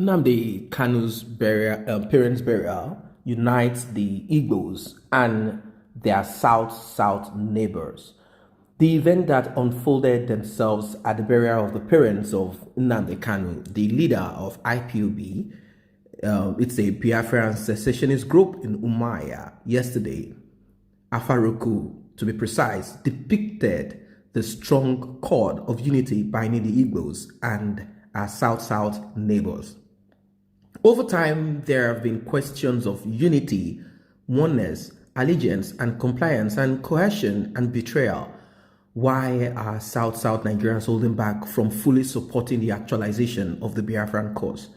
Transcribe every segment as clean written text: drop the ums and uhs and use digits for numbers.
Nnamdi Kanu's parents' burial unites the Igbos and their South-South neighbors. The event that unfolded themselves at the burial of the parents of Nnamdi Kanu, the leader of IPOB, it's a Biafran secessionist group in Umuahia, yesterday, Afaruku, to be precise, depicted the strong cord of unity binding the Igbos and our South-South neighbors. Over time, there have been questions of unity, oneness, allegiance, and compliance, and coercion and betrayal. Why are South-South Nigerians holding back from fully supporting the actualization of the Biafran cause?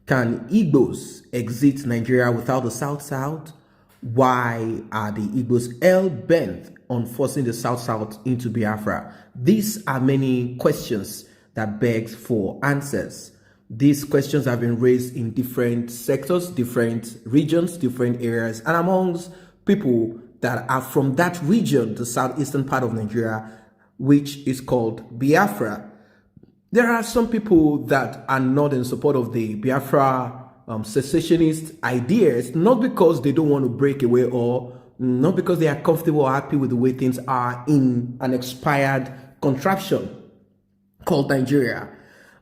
Can Igbos exit Nigeria without the South-South? Why are the Igbos hell-bent on forcing the South-South into Biafra? These are many questions that beg for answers. These questions have been raised in different sectors, different regions, different areas, and amongst people that are from that region, the southeastern part of Nigeria, which is called Biafra. There are some people that are not in support of the Biafra secessionist ideas, not because they don't want to break away or not because they are comfortable or happy with the way things are in an expired contraption called Nigeria.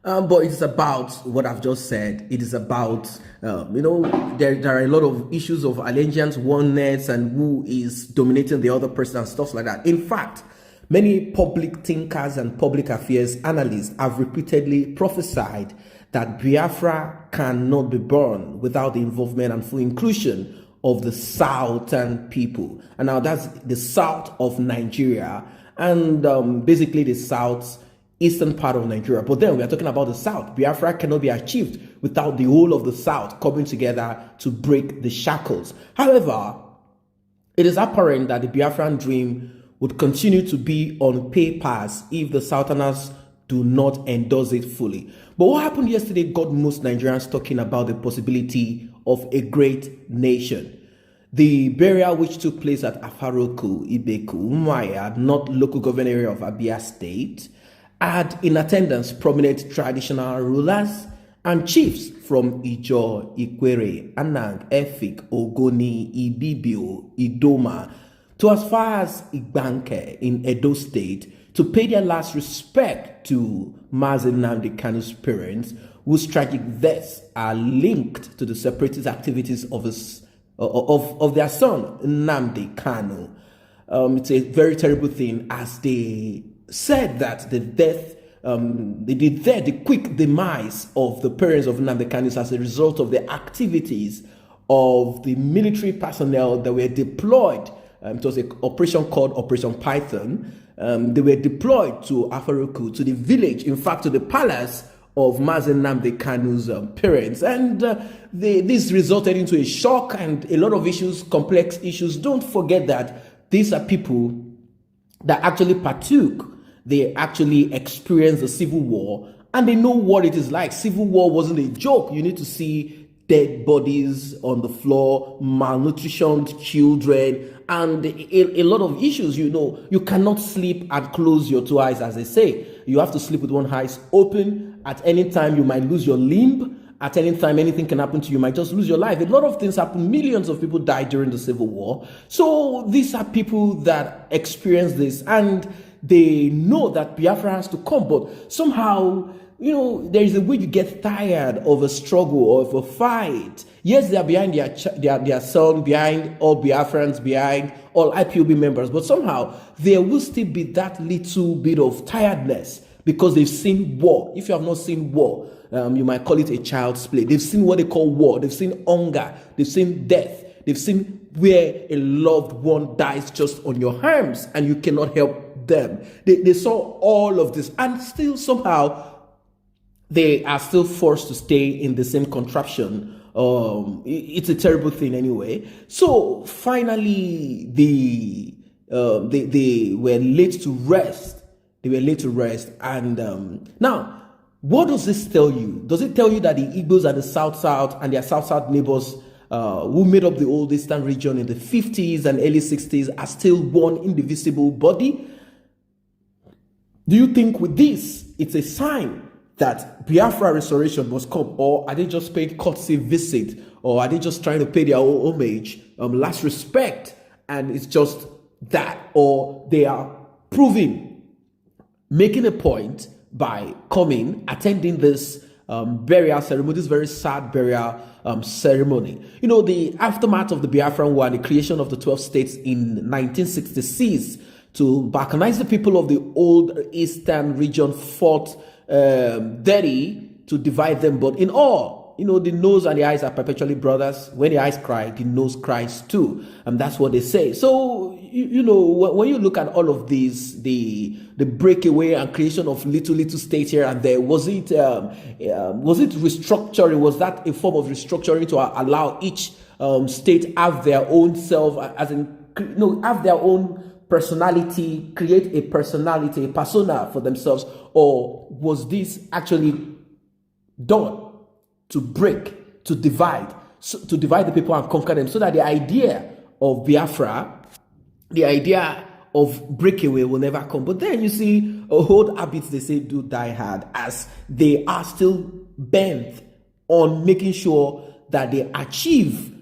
But it's about what I've just said. It is about, there are a lot of issues of allegiance, oneness, and who is dominating the other person and stuff like that. In fact, many public thinkers and public affairs analysts have repeatedly prophesied that Biafra cannot be born without the involvement and full inclusion of the southern people. And now that's the south of Nigeria and basically the southeastern part of Nigeria. But then we are talking about the south. Biafra cannot be achieved without the whole of the south coming together to break the shackles. However, it is apparent that the Biafran dream would continue to be on papers if the Southerners do not endorse it fully. But what happened yesterday got most Nigerians talking about the possibility of a great nation. The burial, which took place at Afaruku, Ibeku, Umuahia, not local government area of Abia State, had in attendance prominent traditional rulers and chiefs from Ijo, Ikwere, Anang, Efik, Ogoni, Ibibio, Idoma, to as far as Igbanke in Edo State, to pay their last respect to Mazi Nnamdi Kanu's parents, whose tragic deaths are linked to the separatist activities of their son, Nnamdi Kanu. It's a very terrible thing, as they said that the quick demise of the parents of Nnamdi Kanu is as a result of the activities of the military personnel that were deployed. It was an operation called Operation Python. They were deployed to Afaruku, to the village, in fact, to the palace of Mazi Nnamdi Kanu's parents. And this resulted into a shock and a lot of issues, complex issues. Don't forget that these are people that actually partook. They actually experienced the civil war and they know what it is like. Civil war wasn't a joke. You need to see dead bodies on the floor, malnutritioned children, and a lot of issues. You cannot sleep and close your two eyes, as they say. You have to sleep with one eye open. At any time, you might lose your limb. At any time, anything can happen to you. You might just lose your life. A lot of things happen. Millions of people died during the Civil War. So these are people that experience this, and they know that Biafra has to come. But somehow, there is a way you get tired of a struggle or of a fight. Yes, they are behind their son, behind all Biafrans, behind all IPOB members, but somehow there will still be that little bit of tiredness because they've seen war. If you have not seen war, you might call it a child's play. They've seen what they call war. They've seen hunger. They've seen death. They've seen where a loved one dies just on your arms and you cannot help them. They saw all of this, and still somehow they are still forced to stay in the same contraption. It's a terrible thing anyway. So finally, they were laid to rest. They were laid to rest. And now, what does this tell you? Does it tell you that the Igbos and the South-South and their South-South neighbors who made up the old Eastern region in the 50s and early 60s are still one indivisible body? Do you think with this, it's a sign that Biafra restoration must come, or are they just paying courtesy visit, or are they just trying to pay their own homage, last respect, and it's just that, or they are making a point by coming, attending this burial ceremony, this very sad burial ceremony. You know, the aftermath of the Biafran War and the creation of the 12 states in 1966 to balkanize the people of the old eastern region fought dirty to divide them, but in all, you know, the nose and the eyes are perpetually brothers. When the eyes cry, the nose cries too, and that's what they say. So you know, when you look at all of these, the breakaway and creation of little states here and there, was it restructuring? Was that a form of restructuring to allow each state have their own self, as in, you know, have their own personality, create a personality, a persona for themselves? Or was this actually done to break, to divide the people and conquer them, so that the idea of Biafra, the idea of breakaway will never come? But then you see, old habits, they say, do die hard, as they are still bent on making sure that they achieve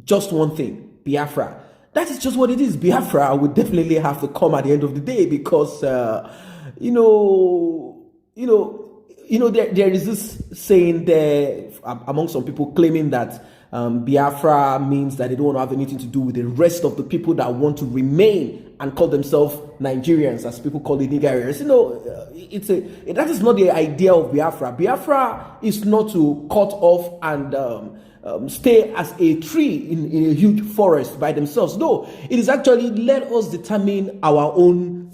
just one thing, Biafra. That is just what it is. Biafra would definitely have to come at the end of the day, because there is this saying there among some people claiming that Biafra means that they don't want to have anything to do with the rest of the people that want to remain and call themselves Nigerians, as people call the Nigerians. You know, that is not the idea of Biafra. Biafra is not to cut off and stay as a tree in a huge forest by themselves. No, it is actually, let us determine our own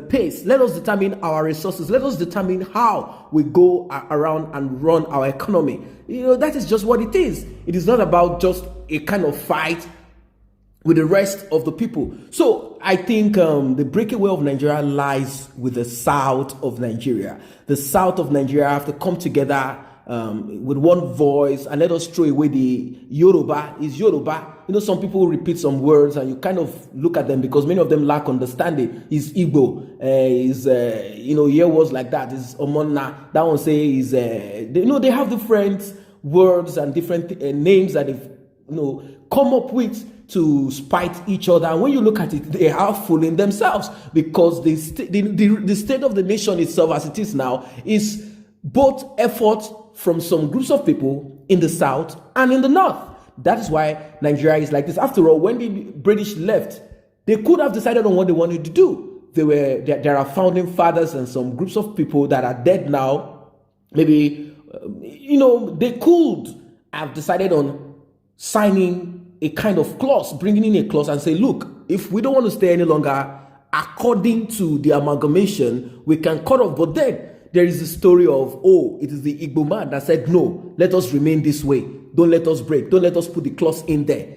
pace. Let us determine our resources. Let us determine how we go around and run our economy. You know, that is just what it is. It is not about just a kind of fight with the rest of the people. So I think the breakaway of Nigeria lies with the south of Nigeria. The south of Nigeria have to come together with one voice, and let us throw away the Yoruba. Is Yoruba. You know, some people repeat some words and you kind of look at them because many of them lack understanding. Is Igbo, hear words like that. Is Omona. That one say is, they have different words and different names that they've, come up with to spite each other. And when you look at it, they are fooling themselves, because the state of the nation itself as it is now is both effort from some groups of people in the south and in the north. That is why Nigeria is like this. After all, when the British left, they could have decided on what they wanted to do. There are founding fathers and some groups of people that are dead now. Maybe, they could have decided on signing a kind of clause, bringing in a clause and say, look, if we don't want to stay any longer, according to the amalgamation, we can cut off. But then there is a story of, it is the Igbo man that said, no, let us remain this way. Don't let us break. Don't let us put the clause in there.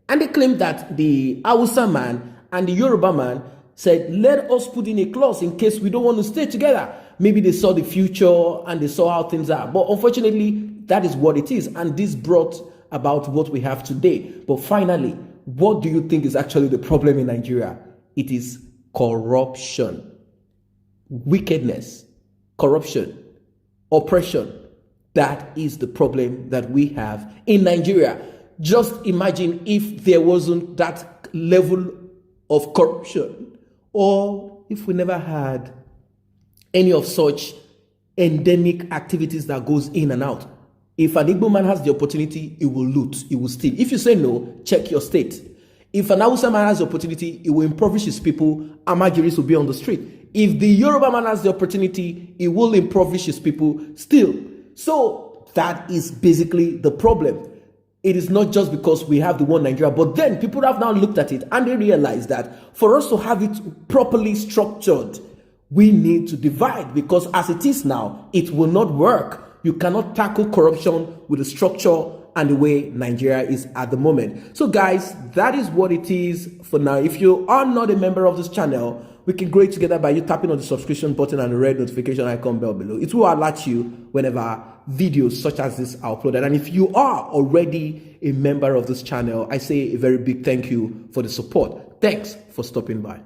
And they claimed that the Hausa man and the Yoruba man said, let us put in a clause in case we don't want to stay together. Maybe they saw the future and they saw how things are. But unfortunately, that is what it is. And this brought about what we have today. But finally, what do you think is actually the problem in Nigeria? It is corruption, wickedness, corruption, oppression. That is the problem that we have in Nigeria. Just imagine if there wasn't that level of corruption, or if we never had any of such endemic activities that goes in and out. If an Igbo man has the opportunity, he will loot, he will steal. If you say no, check your state. If an Hausa man has the opportunity, he will impoverish his people, Amajiris will be on the street. If the Yoruba man has the opportunity, he will impoverish his people still. So that is basically the problem. It is not just because we have the one Nigeria, but then people have now looked at it and they realize that for us to have it properly structured, we need to divide, because as it is now, it will not work. You cannot tackle corruption with the structure and the way Nigeria is at the moment. So guys, that is what it is for now. If you are not a member of this channel, we can grow it together by you tapping on the subscription button and the red notification icon bell below. It will alert you whenever videos such as this are uploaded. And if you are already a member of this channel, I say a very big thank you for the support. Thanks for stopping by.